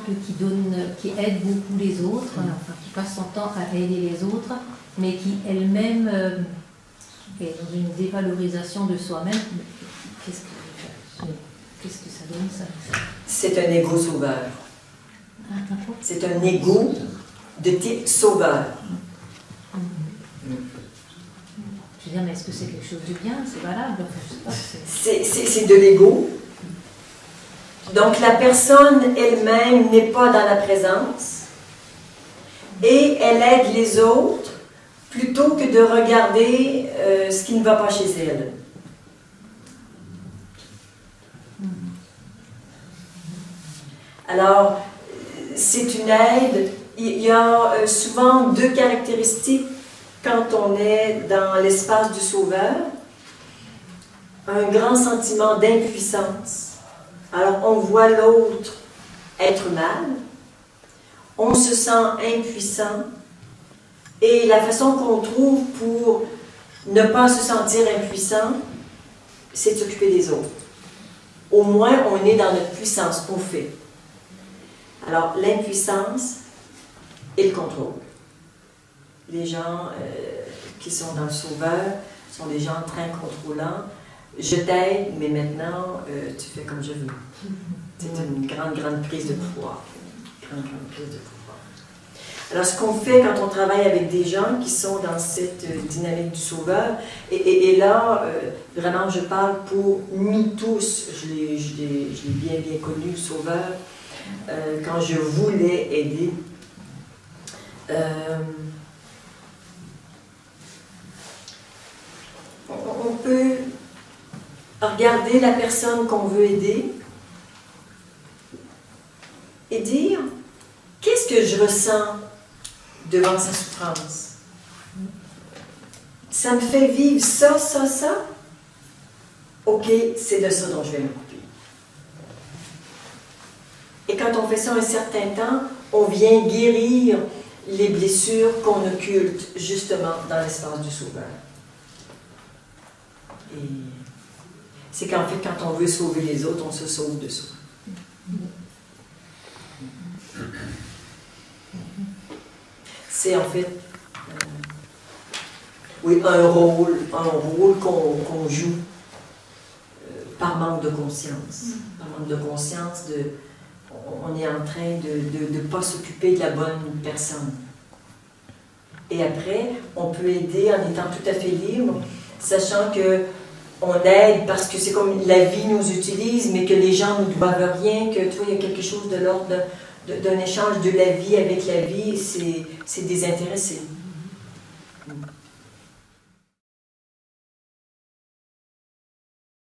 exemple, qui aide beaucoup les autres, enfin, qui passe son temps à aider les autres, mais qui elle-même est dans une dévalorisation de soi-même. Qu'est-ce que ça donne, ça? C'est un ego sauveur. C'est un ego de type sauveur. Je veux dire, mais est-ce que c'est quelque chose de bien? C'est valable? Enfin, c'est de l'ego. Donc la personne elle-même n'est pas dans la présence et elle aide les autres plutôt que de regarder ce qui ne va pas chez elle. Alors, c'est une aide. Il y a souvent deux caractéristiques quand on est dans l'espace du sauveur. Un grand sentiment d'impuissance. Alors, on voit l'autre être mal, on se sent impuissant, et la façon qu'on trouve pour ne pas se sentir impuissant, c'est de s'occuper des autres. Au moins, on est dans notre puissance, on fait. Alors, l'impuissance et le contrôle. Les gens qui sont dans le sauveur sont des gens très contrôlants. Je t'aide, mais maintenant, tu fais comme je veux. C'est une grande prise de pouvoir. Grande prise de pouvoir. Alors, ce qu'on fait quand on travaille avec des gens qui sont dans cette dynamique du sauveur, et là, vraiment, je parle pour nous tous, je l'ai bien connu, le sauveur, quand je voulais aider. On peut regarder la personne qu'on veut aider et dire « Qu'est-ce que je ressens devant sa souffrance? Ça me fait vivre ça, ça, ça? Ok, c'est de ça dont je vais m'occuper. » Et quand on fait ça un certain temps, on vient guérir les blessures qu'on occulte justement dans l'espace du sauveur. Et c'est qu'en fait, quand on veut sauver les autres, on se sauve de soi. C'est en fait oui, un rôle qu'on joue par manque de conscience. Par manque de conscience, on est en train de ne pas s'occuper de la bonne personne. Et après, on peut aider en étant tout à fait libre, sachant que on aide parce que c'est comme la vie nous utilise, mais que les gens ne nous doivent rien, que tu vois, il y a quelque chose de l'ordre d'un échange de la vie avec la vie, c'est désintéressé.